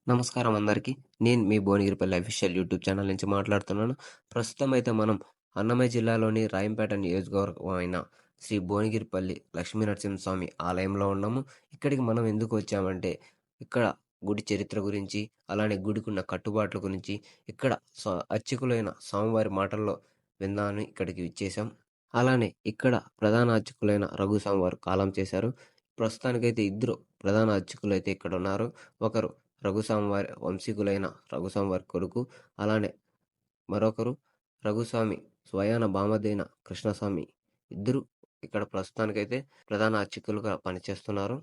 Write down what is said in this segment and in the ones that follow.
నమస్కారం అందరికీ. నేను మీ భువనగిరిపల్లి అఫీషియల్ యూట్యూబ్ ఛానల్ నుంచి మాట్లాడుతున్నాను. ప్రస్తుతం అయితే మనం అన్నమయ్య జిల్లాలోని రాయంపేట నియోజకవర్గం అయిన శ్రీ భువనగిరిపల్లి లక్ష్మీనరసింహస్వామి ఆలయంలో ఉన్నాము. ఇక్కడికి మనం ఎందుకు వచ్చామంటే, ఇక్కడ గుడి చరిత్ర గురించి, అలానే గుడికున్న కట్టుబాట్ల గురించి, ఇక్కడ అర్చకులైన స్వామివారి మాటల్లో విందామని ఇక్కడికి విచ్చేసాం. అలానే ఇక్కడ ప్రధాన అర్చకులైన రఘు స్వామివారు కాలం చేశారు. ప్రస్తుతానికైతే ఇద్దరు ప్రధాన అర్చకులైతే ఇక్కడ ఉన్నారు. ఒకరు రఘుస్వామివారి వంశీకులైన రఘుస్వామివారి కొడుకు, అలానే మరొకరు రఘుస్వామి స్వయాన బామర్దైన కృష్ణస్వామి. ఇద్దరు ఇక్కడ ప్రస్తుతానికైతే ప్రధాన అర్చకులుగా పనిచేస్తున్నారు.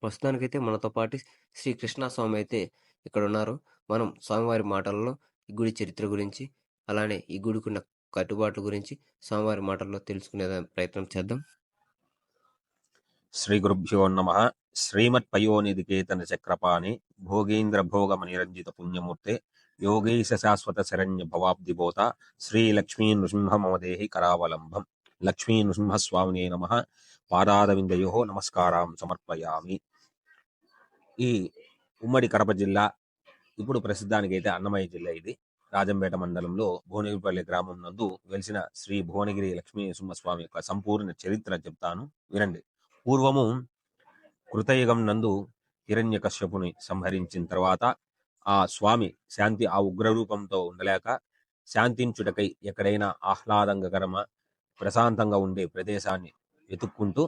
ప్రస్తుతానికైతే మనతో పాటు శ్రీ కృష్ణస్వామి అయితే ఇక్కడ ఉన్నారు. మనం స్వామివారి మాటల్లో ఈ గుడి చరిత్ర గురించి, అలానే ఈ గుడికున్న కట్టుబాట్ల గురించి స్వామివారి మాటల్లో తెలుసుకునే ప్రయత్నం చేద్దాం. శ్రీ గురుభ్యో నమ. శ్రీమత్పయోనిధికేతన చక్రపాణి భోగేంద్ర భోగమ నిరంజిత పుణ్యమూర్తే యోగేశ శాశ్వత శరణ్య భవాబ్దిబోత శ్రీ లక్ష్మీ నృసింహ మమదేహి కరావలంబం. లక్ష్మీ నృసింహస్వామినే నమ. పాదారవిందయో నమస్కారం సమర్పయామి. ఈ ఉమ్మడి కడప జిల్లా, ఇప్పుడు ప్రసిద్ధానికైతే అన్నమయ్య జిల్లా, ఇది రాజంపేట మండలంలో భువనగిరిపల్లి గ్రామం నందు వెలిసిన శ్రీ భువనగిరి లక్ష్మీ నృసింహస్వామి యొక్క సంపూర్ణ చరిత్ర చెప్తాను, వినండి. పూర్వము కృతయుగం నందు హిరణ్యకశ్యపుని సంహరించిన తర్వాత ఆ స్వామి శాంతి ఆ ఉగ్రరూపంతో ఉండలేక శాంతించుటకై ఎక్కడైనా ఆహ్లాదంగకరమ ప్రశాంతంగా ఉండే ప్రదేశాన్ని వెతుక్కుంటూ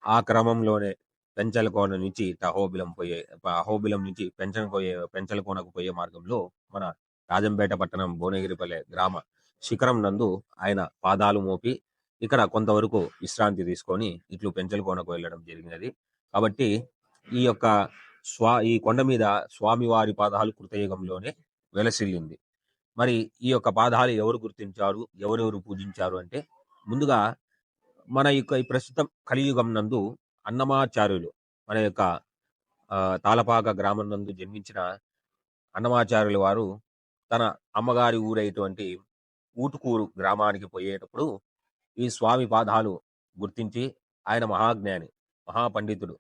ఆ క్రమంలోనే పెంచలకోన నుంచి అహోబిలం నుంచి పెంచలకోనకు పోయే మార్గంలో మన రాజంపేట పట్టణం భువనగిరిపల్లె గ్రామ శిఖరం నందు ఆయన పాదాలు మోపి ఇక్కడ కొంతవరకు విశ్రాంతి తీసుకొని ఇట్లు పెంచలకోనకు వెళ్ళడం జరిగినది. కాబట్టి ఈ యొక్క ఈ కొండ మీద స్వామివారి పాదాలు కృతయుగంలోనే వెలసిల్లింది. మరి ఈ యొక్క పాదాలు ఎవరు గుర్తించారు, ఎవరెవరు పూజించారు అంటే, ముందుగా మన యొక్క ఈ ప్రస్తుతం కలియుగం నందు అన్నమాచార్యులు, మన యొక్క తాళపాక గ్రామం నందు జన్మించిన అన్నమాచార్యుల వారు తన అమ్మగారి ఊరైనటువంటి ఊటుకూరు గ్రామానికి పోయేటప్పుడు ఈ స్వామి పాదాలు గుర్తించి, ఆయన మహాజ్ఞాని, మహాపండితుడు,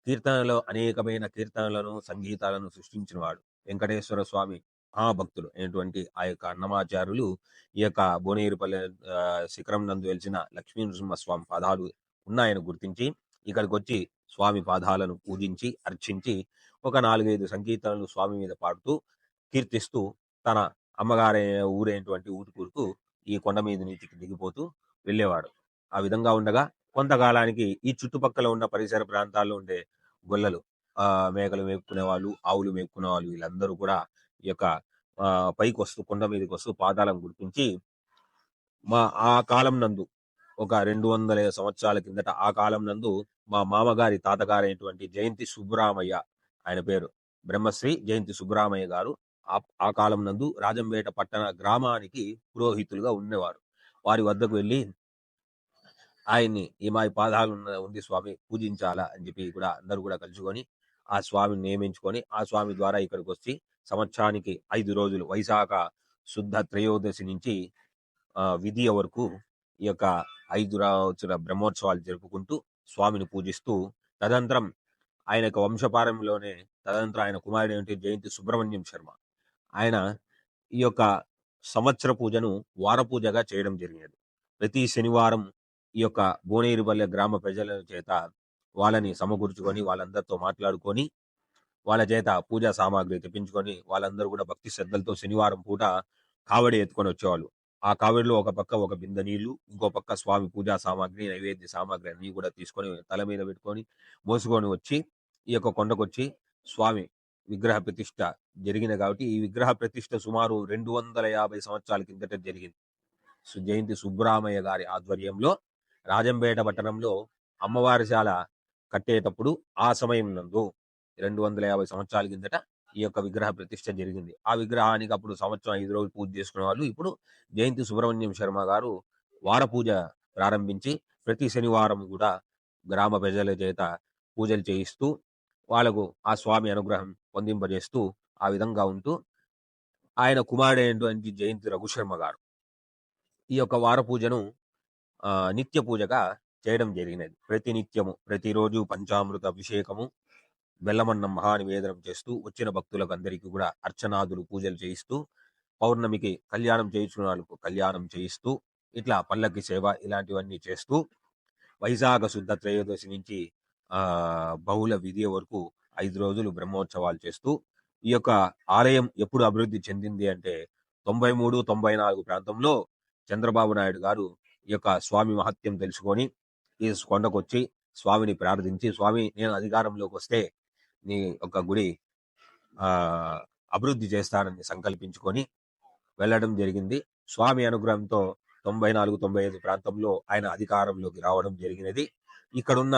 కీర్తనలో అనేకమైన కీర్తనలను సంగీతాలను సృష్టించినవాడు, వెంకటేశ్వర స్వామి మహాభక్తుడు అయినటువంటి ఆ యొక్క అన్నమాచార్యులు ఈ యొక్క భువనగిరిపల్లె శిఖరం నందు వెలిసిన లక్ష్మీ నృసింహస్వామి పాదాలు ఉన్నాయని గుర్తించి ఇక్కడికి వచ్చి స్వామి పాదాలను పూజించి అర్చించి ఒక 4-5 సంకీర్తనలు స్వామి మీద పాడుతూ కీర్తిస్తూ తన అమ్మగారి ఊరైనటువంటి ఊటుకూరుకు ఈ కొండ మీద నుంచి దిగిపోతూ వెళ్ళేవాడు. ఆ విధంగా ఉండగా కొంతకాలానికి ఈ చుట్టుపక్కల ఉన్న పరిసర ప్రాంతాల్లో ఉండే గొల్లలు, మేకలు మేపుకునే వాళ్ళు, ఆవులు మేపుకునే వాళ్ళు, వీళ్ళందరూ కూడా ఈ యొక్క పైకి వస్తూ కొండ మీదకి వస్తూ పాదాలను గుర్తించి ఆ కాలం నందు ఒక 200 సంవత్సరాల కిందట ఆ కాలం నందు మా మామగారి తాతగారైనటువంటి జయంతి సుబ్బరామయ్య, ఆయన పేరు బ్రహ్మశ్రీ జయంతి సుబ్బరామయ్య గారు ఆ కాలం నందు రాజంపేట పట్టణ గ్రామానికి పురోహితులుగా ఉండేవారు. వారి వద్దకు వెళ్ళి ఆయన్ని మా పాదాలు ఉంది స్వామి, పూజించాలా అని చెప్పి కూడా అందరూ కూడా కలుసుకొని ఆ స్వామిని నియమించుకొని ఆ స్వామి ద్వారా ఇక్కడికి వచ్చి సంవత్సరానికి 5 రోజులు వైశాఖ శుద్ధ త్రయోదశి నుంచి విధియ వరకు ఈ యొక్క 5 రోజుల బ్రహ్మోత్సవాలు జరుపుకుంటూ స్వామిని పూజిస్తూ తదనంతరం ఆయన యొక్క వంశపారంలోనే ఆయన కుమారుడు జయంతి సుబ్రహ్మణ్యం శర్మ, ఆయన ఈ యొక్క సంవత్సర పూజను వార పూజగా చేయడం జరిగినది. ప్రతి శనివారం ఈ యొక్క భువనగిరిపల్లె గ్రామ ప్రజల చేత వాళ్ళని సమకూర్చుకొని వాళ్ళందరితో మాట్లాడుకొని వాళ్ళ చేత పూజా సామాగ్రి తెప్పించుకొని వాళ్ళందరూ కూడా భక్తి శ్రద్ధలతో శనివారం పూట కావడి ఎత్తుకొని వచ్చేవాళ్ళు. ఆ కావడిలో ఒక పక్క ఒక బిందె నీళ్లు, ఇంకో పక్క స్వామి పూజా సామాగ్రి, నైవేద్య సామాగ్రి అన్ని కూడా తీసుకొని తల మీద పెట్టుకొని మోసుకొని వచ్చి ఈ యొక్క కొండకొచ్చి స్వామి విగ్రహ ప్రతిష్ఠ జరిగింది. కాబట్టి ఈ విగ్రహ ప్రతిష్ఠ సుమారు 250 సంవత్సరాల కిందట జరిగింది. జయంతి సుబ్బరామయ్య గారి ఆధ్వర్యంలో రాజంపేట పట్టణంలో అమ్మవారిశాల కట్టేటప్పుడు ఆ సమయం నందు 250 సంవత్సరాల కిందట ఈ యొక్క విగ్రహ ప్రతిష్ఠ జరిగింది. ఆ విగ్రహానికి అప్పుడు సంవత్సరం 5 రోజులు పూజ చేసుకునే వాళ్ళు. ఇప్పుడు జయంతి సుబ్రహ్మణ్యం శర్మ గారు వార పూజ ప్రారంభించి ప్రతి శనివారం కూడా గ్రామ ప్రజల చేత పూజలు చేయిస్తూ వాళ్లకు ఆ స్వామి అనుగ్రహం పొందింపజేస్తూ ఆ విధంగా ఉంటూ ఆయన కుమారుడైనటువంటి జయంతి రఘుశర్మ గారు ఈ యొక్క వార పూజను నిత్య పూజగా చేయడం జరిగినది. ప్రతినిత్యము ప్రతిరోజు పంచామృత అభిషేకము, బెల్లమన్నం మహానివేదనం చేస్తూ వచ్చిన భక్తులకు అందరికీ కూడా అర్చనాదులు పూజలు చేయిస్తూ పౌర్ణమికి కళ్యాణం చేయించుకున్న వాళ్ళకు కళ్యాణం చేయిస్తూ ఇట్లా పల్లకి సేవ ఇలాంటివన్నీ చేస్తూ వైశాఖ శుద్ధ త్రయోదశి నుంచి బహుళ విధియ వరకు 5 రోజులు బ్రహ్మోత్సవాలు చేస్తూ ఈ యొక్క ఆలయం ఎప్పుడు అభివృద్ధి చెందింది అంటే 93, 94 ప్రాంతంలో చంద్రబాబు నాయుడు గారు ఈ యొక్క స్వామి మహత్యం తెలుసుకొని ఈ కొండకొచ్చి స్వామిని ప్రార్థించి, స్వామి నేను అధికారంలోకి వస్తే నీ యొక్క గుడి ఆ అభివృద్ధి చేస్తానని సంకల్పించుకొని వెళ్ళడం జరిగింది. స్వామి అనుగ్రహంతో 94, 95 ప్రాంతంలో ఆయన అధికారంలోకి రావడం జరిగినది. ఇక్కడున్న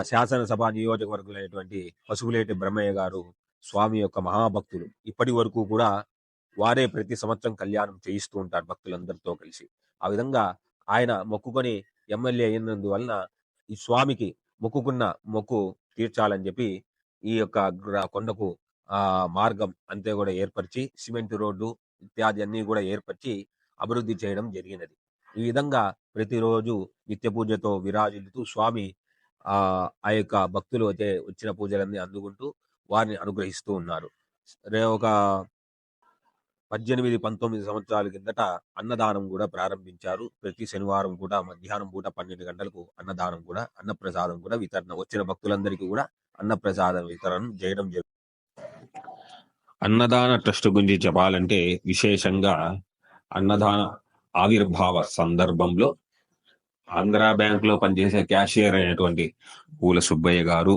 శాసనసభ నియోజకవర్గులైనటువంటి పసుపులేటి బ్రహ్మయ్య గారు స్వామి యొక్క మహాభక్తులు. ఇప్పటి వరకు కూడా వారే ప్రతి సంవత్సరం కళ్యాణం చేయిస్తూ ఉంటారు భక్తులందరితో కలిసి. ఆ విధంగా ఆయన మొక్కుకొని ఎమ్మెల్యే అయినందువలన ఈ స్వామికి మొక్కుకున్న మొక్కు తీర్చాలని చెప్పి ఈ యొక్క కొండకు మార్గం అంతే కూడా ఏర్పరిచి సిమెంట్ రోడ్డు ఇత్యాది అన్ని కూడా ఏర్పరిచి అభివృద్ధి చేయడం జరిగినది. ఈ విధంగా ప్రతిరోజు నిత్య పూజతో విరాజిల్లుతూ స్వామి ఆ యొక్క భక్తులు అయితే వచ్చిన పూజలన్నీ అందుకుంటూ వారిని అనుగ్రహిస్తూ ఉన్నారు. ఒక 18, 19 సంవత్సరాల కిందట అన్నదానం కూడా ప్రారంభించారు. ప్రతి శనివారం కూడా మధ్యాహ్నం పూట 12 గంటలకు అన్నదానం కూడా అన్నప్రసాదం కూడా వితరణ వచ్చిన భక్తులందరికీ కూడా అన్నప్రసాదం వితరణ చేయడం జరుగుతుంది. అన్నదాన ట్రస్ట్ గురించి చెప్పాలంటే విశేషంగా అన్నదాన ఆవిర్భావ సందర్భంలో ఆంధ్రా బ్యాంక్ లో పనిచేసే క్యాషియర్ అయినటువంటి పూల సుబ్బయ్య గారు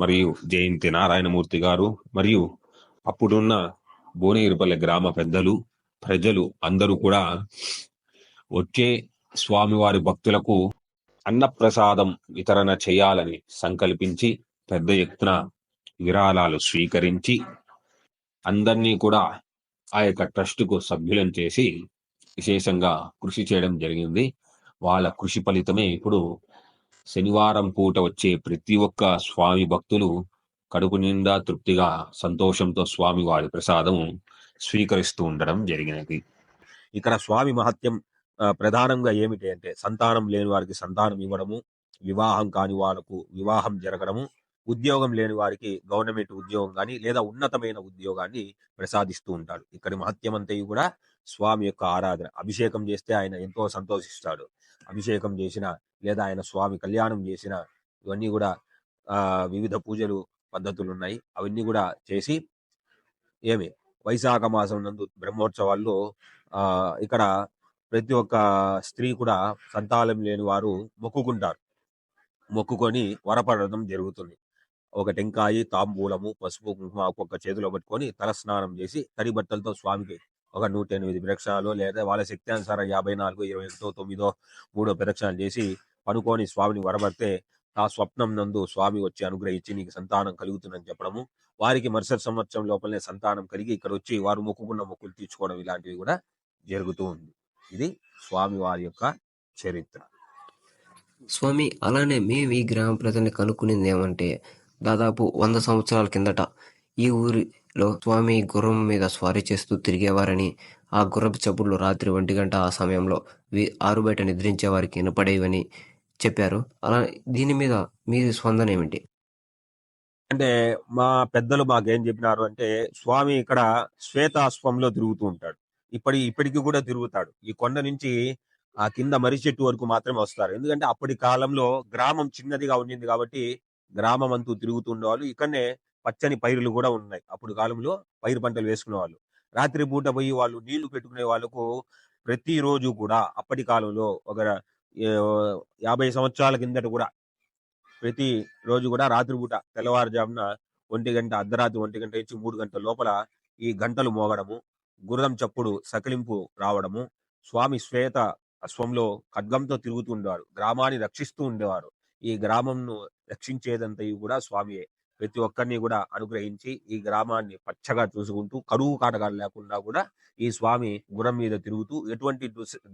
మరియు జయంతి నారాయణమూర్తి గారు మరియు అప్పుడున్న భువనగిరిపల్లి గ్రామ పెద్దలు ప్రజలు అందరూ కూడా వచ్చే స్వామివారి భక్తులకు అన్నప్రసాదం వితరణ చేయాలని సంకల్పించి పెద్ద ఎత్తున విరాళాలు స్వీకరించి అందరినీ కూడా ఆ యొక్క ట్రస్టుకు సభ్యులను చేసి విశేషంగా కృషి చేయడం జరిగింది. వాళ్ళ కృషి ఫలితమే ఇప్పుడు శనివారం పూట వచ్చే ప్రతి ఒక్క స్వామి భక్తులు కడుపు నిండా తృప్తిగా సంతోషంతో స్వామి వారి ప్రసాదం స్వీకరిస్తూ ఉండడం జరిగినది. ఇక్కడ స్వామి మహత్యం ప్రధానంగా ఏమిటి అంటే సంతానం లేని వారికి సంతానం ఇవ్వడము, వివాహం కాని వాళ్లకు వివాహం జరగడము, ఉద్యోగం లేని వారికి గవర్నమెంట్ ఉద్యోగం కానీ లేదా ఉన్నతమైన ఉద్యోగాన్ని ప్రసాదిస్తూ ఉంటాడు. ఇక్కడి మహత్యం అంతయు కూడా స్వామి యొక్క ఆరాధన. అభిషేకం చేస్తే ఆయన ఎంతో సంతోషిస్తాడు. అభిషేకం చేసిన లేదా ఆయన స్వామి కళ్యాణం చేసిన ఇవన్నీ కూడా వివిధ పూజలు పద్ధతులు ఉన్నాయి. అవన్నీ కూడా చేసి వైశాఖ మాసం నందు బ్రహ్మోత్సవాల్లో ఇక్కడ ప్రతి ఒక్క స్త్రీ కూడా సంతానం లేని వారు మొక్కుకుంటారు. మొక్కుకొని వరపడడం జరుగుతుంది. ఒక టెంకాయి, తాంబూలము, పసుపు, కుంకుమ ఒక్కొక్క చేతిలో పట్టుకొని తలస్నానం చేసి తడి బట్టలతో స్వామికి ఒక 108 ప్రదక్షిణాలు లేదా వాళ్ళ శక్తి అనుసారం 54, 21, 9, 3 ప్రదక్షిణాలు చేసి పనుకొని స్వామిని వరబడితే ఆ స్వప్నం నందు స్వామి వచ్చి అనుగ్రహించి నీకు సంతానం కలుగుతుందని చెప్పడము, వారికి మరుసటి సంవత్సరం లోపలనే సంతానం కలిగి ఇక్కడ వచ్చి వారు మొక్కుకున్న మొక్కులు తీర్చుకోవడం ఇలాంటివి కూడా జరుగుతూ ఉంది. ఇది స్వామి వారి యొక్క చరిత్ర. స్వామి అలానే మేము ఈ గ్రామ ప్రజల్ని కనుక్కునేది ఏమంటే దాదాపు 100 సంవత్సరాల కిందట ఈ ఊరిలో స్వామి గుర్రం మీద స్వారీ చేస్తూ తిరిగేవారని, ఆ గుర్రపు చప్పుళ్ళు రాత్రి 1 గంట ఆ సమయంలో ఆరు బయట నిద్రించే వారికి వినపడేవని చెప్పారు. అలా దీని మీద మీ స్పందన ఏమిటి? అంటే మా పెద్దలు మాకేం చెప్పినారు అంటే స్వామి ఇక్కడ శ్వేతాశ్వంలో తిరుగుతూ ఉంటాడు. ఇప్పటికి కూడా తిరుగుతాడు. ఈ కొండ నుంచి ఆ కింద మర్రి చెట్టు వరకు మాత్రమే వస్తారు. ఎందుకంటే అప్పటి కాలంలో గ్రామం చిన్నదిగా ఉండింది కాబట్టి గ్రామం అంతూ తిరుగుతూ ఉండేవాళ్ళు. ఇక్కడనే పచ్చని పైరులు కూడా ఉన్నాయి. అప్పుడు కాలంలో పైరు పంటలు వేసుకునే వాళ్ళు. రాత్రి పూట పోయి వాళ్ళు నీళ్లు పెట్టుకునే వాళ్ళకు ప్రతిరోజు కూడా అప్పటి కాలంలో ఒక 50 సంవత్సరాల కిందట కూడా ప్రతి రోజు కూడా రాత్రి పూట తెల్లవారుజామున 1 గంట, అర్ధరాత్రి 1 గంట నుంచి 3 గంటల లోపల ఈ గంటలు మోగడము, గుర్రం చప్పుడు సకిలింపు రావడము, స్వామి శ్వేత అశ్వంలో ఖడ్గంతో తిరుగుతూ ఉండేవారు. గ్రామాన్ని రక్షిస్తూ ఉండేవారు. ఈ గ్రామంను రక్షించేదంతయు కూడా స్వామియే. ప్రతి ఒక్కరిని కూడా అనుగ్రహించి ఈ గ్రామాన్ని పచ్చగా చూసుకుంటూ కరువు కాటకాలు లేకుండా కూడా ఈ స్వామి గుర్రం మీద తిరుగుతూ ఎటువంటి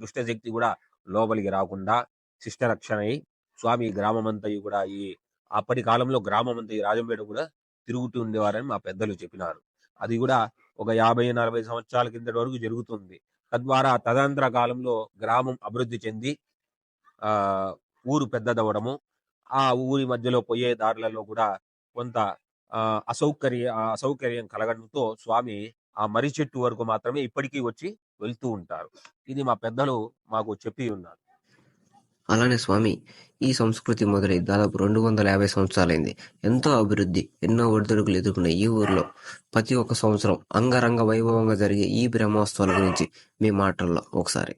దుష్టశక్తి కూడా లోపలికి రాకుండా శిష్టరక్షణ అయి స్వామి గ్రామం అంతయు కూడా ఈ అప్పటి కాలంలో గ్రామం అంతా ఈ రాజంపేట కూడా తిరుగుతూ ఉండేవారని మా పెద్దలు చెప్పినారు. అది కూడా ఒక 50-40 సంవత్సరాల కిందటి వరకు జరుగుతుంది. తద్వారా తదనంతర కాలంలో గ్రామం అభివృద్ధి చెంది ఊరు పెద్దదవడము, ఆ ఊరి మధ్యలో పోయే దారులలో కూడా కొంత అసౌకర్యం కలగడంతో స్వామి ఆ మర్రి చెట్టు వరకు మాత్రమే ఇప్పటికీ వచ్చి వెళ్తూ ఉంటారు. ఇది మా పెద్దలు మాకు చెప్పి ఉన్నారు. అలానే స్వామి, ఈ సంస్కృతి మొదలై దాదాపు 250 సంవత్సరాలైంది. ఎంతో అభివృద్ధి, ఎన్నో ఒడిదుడుకులు ఎదుర్కొన్న ఈ ఊర్లో ప్రతి ఒక్క సంవత్సరం అంగరంగ వైభవంగా జరిగే ఈ బ్రహ్మోత్సవాల గురించి మీ మాటల్లో ఒకసారి.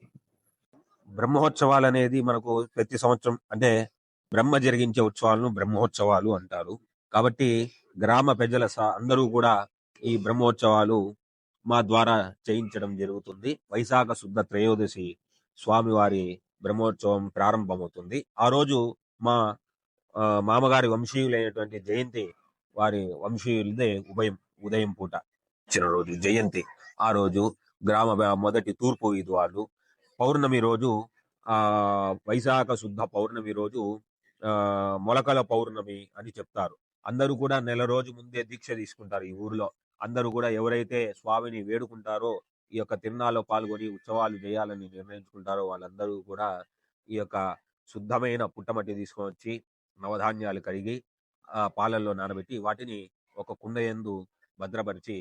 బ్రహ్మోత్సవాలు అనేది మనకు ప్రతి సంవత్సరం అంటే బ్రహ్మ జరిగించే ఉత్సవాలను బ్రహ్మోత్సవాలు అంటారు. కాబట్టి గ్రామ ప్రజల అందరూ కూడా ఈ బ్రహ్మోత్సవాలు మా ద్వారా చేయించడం జరుగుతుంది. వైశాఖ శుద్ధ త్రయోదశి స్వామివారి బ్రహ్మోత్సవం ప్రారంభమవుతుంది. ఆ రోజు మా మామగారి వంశీయులైనటువంటి జయంతి వారి వంశీయులదే ఉదయం పూట ఇచ్చిన రోజు జయంతి. ఆ రోజు మొదటి తూర్పు వీధి వాళ్ళు పౌర్ణమి రోజు వైశాఖ శుద్ధ పౌర్ణమి రోజు మొలకల పౌర్ణమి అని చెప్తారు. అందరూ కూడా నెల రోజు ముందే దీక్ష తీసుకుంటారు. ఈ ఊరిలో అందరూ కూడా ఎవరైతే స్వామిని వేడుకుంటారో, ఈ యొక్క తిరునాళ్ళలో పాల్గొని ఉత్సవాలు చేయాలని నిర్ణయించుకుంటారో వాళ్ళందరూ కూడా ఈ యొక్క శుద్ధమైన పుట్టమట్టి తీసుకొని వచ్చి నవధాన్యాలు కడిగి పాలల్లో నానబెట్టి వాటిని ఒక కుండ యందు భద్రపరిచి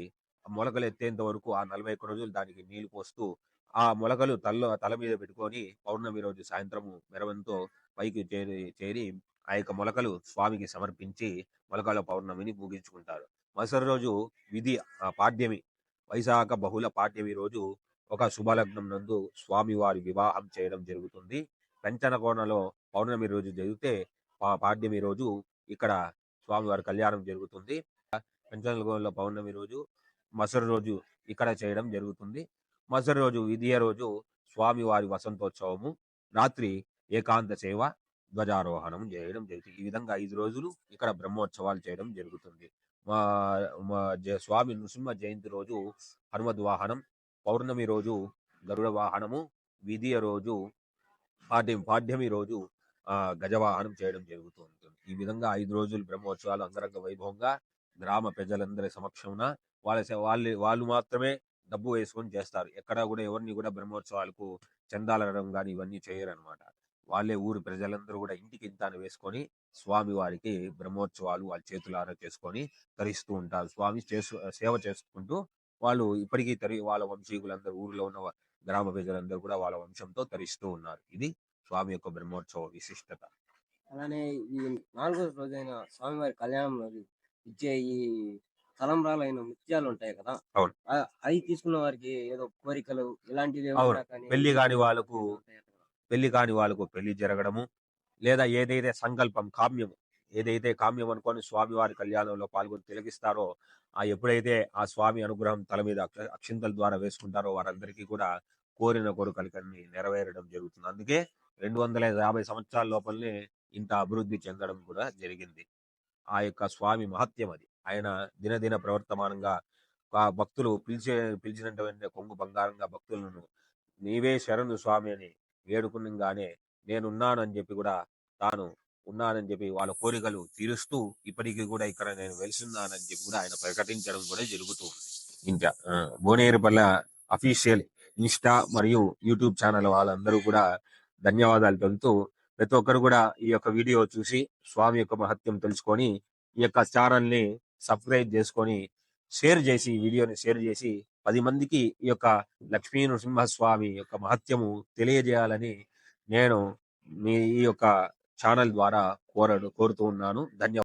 మొలకలు ఎత్తేంత వరకు ఆ 41 రోజులు దానికి నీళ్లు పోస్తూ ఆ మొలకలు తల మీద పెట్టుకొని పౌర్ణమి రోజు సాయంత్రము మెరవంతో పైకి చేరి ఆ యొక్క మొలకలు స్వామికి సమర్పించి మొలకల పౌర్ణమిని ముగించుకుంటారు. మరుసటి రోజు పాడ్యమి, వైశాఖ బహుళ పాడ్యమి రోజు ఒక శుభలగ్నం నందు స్వామివారి వివాహం చేయడం జరుగుతుంది. పెంచనకోనలో పౌర్ణమి రోజు జరిగితే పాడ్యమి రోజు ఇక్కడ స్వామివారి కళ్యాణం జరుగుతుంది. పెంచనకోనలో పౌర్ణమి రోజు మరుసటి రోజు ఇక్కడ చేయడం జరుగుతుంది. మరుసటి రోజు విధియ రోజు స్వామివారి వసంతోత్సవము, రాత్రి ఏకాంత సేవ, ధ్వజారోహణం చేయడం జరుగుతుంది. ఈ విధంగా 5 రోజులు ఇక్కడ బ్రహ్మోత్సవాలు చేయడం జరుగుతుంది. స్వామి నృసింహ జయంతి రోజు హనుమద్ వాహనం, పౌర్ణమి రోజు గరుడ వాహనము, విధియ రోజు పాడ్యమి రోజు గజవాహనం చేయడం జరుగుతూ ఉంటుంది. ఈ విధంగా 5 రోజులు బ్రహ్మోత్సవాలు అంగరంగ వైభవంగా గ్రామ ప్రజలందరి సమక్షంన వాళ్ళు మాత్రమే డబ్బు వేసుకొని చేస్తారు. ఎక్కడా కూడా ఎవరిని కూడా బ్రహ్మోత్సవాలకు చందాలనడం కానీ ఇవన్నీ చేయరనమాట. వాళ్ళే ఊరి ప్రజలందరూ కూడా ఇంటికి ఇంత అని వేసుకొని స్వామి వారికి బ్రహ్మోత్సవాలు వాళ్ళ చేతులారా చేసుకొని తరిస్తూ ఉంటారు. స్వామి సేవ చేసుకుంటూ వాళ్ళు ఇప్పటికీ వాళ్ళ వంశీకులందరూ ఊరిలో ఉన్న గ్రామ ప్రజలందరూ కూడా వాళ్ళ వంశంతో తరిస్తూ ఉన్నారు. ఇది స్వామి యొక్క బ్రహ్మోత్సవ విశిష్టత. అలానే ఈ 4వ రోజైన స్వామివారి కళ్యాణంలో ఇచ్చే ఈ తలంబ్రాలైన ముత్యాలు ఉంటాయి కదా, అవును. అవి తీసుకున్న వారికి ఏదో కోరికలు ఇలాంటివి అవును. పెళ్లి కాని వాళ్ళకు పెళ్లి జరగడము, లేదా ఏదైతే సంకల్పం ఏదైతే కామ్యం అనుకొని స్వామివారి కళ్యాణంలో పాల్గొని తిలకిస్తారో, ఎప్పుడైతే ఆ స్వామి అనుగ్రహం తల మీద అక్షింతల ద్వారా వేసుకుంటారో వారందరికీ కూడా కోరిన కోరికలకన్నీ నెరవేరడం జరుగుతుంది. అందుకే 250 సంవత్సరాల లోపలనే ఇంత అభివృద్ధి చెందడం కూడా జరిగింది. ఆ యొక్క స్వామి మహత్యం అది. ఆయన దినదిన ప్రవర్తమానంగా భక్తులు పిలిచినటువంటి కొంగు బంగారంగా భక్తులను నీవే శరణు స్వామి అని వేడుకునగానే నేనున్నానని చెప్పి కూడా తాను ఉన్నానని చెప్పి వాళ్ళ కోరికలు తీరుస్తూ ఇప్పటికీ కూడా ఇక్కడ నేను వెలిసిన్నానని చెప్పి కూడా ఆయన ప్రకటించడం కూడా జరుగుతూ ఉంది. ఇంకా భువనగిరిపల్లె అఫీషియల్ ఇన్స్టా మరియు యూట్యూబ్ ఛానల్ వాళ్ళందరూ కూడా ధన్యవాదాలు తెలుపుతూ ప్రతి ఒక్కరు కూడా ఈ యొక్క వీడియో చూసి స్వామి యొక్క మహత్యం తెలుసుకొని ఈ యొక్క ఛానల్ ని సబ్స్క్రైబ్ చేసుకొని ఈ వీడియోని షేర్ చేసి 10 మందికి ఈ యొక్క లక్ష్మీ నృసింహస్వామి యొక్క మహత్యము తెలియజేయాలని నేను ఈ యొక్క ఛానల్ ద్వారా కోరుతూ ఉన్నాను. ధన్యవాదాలు.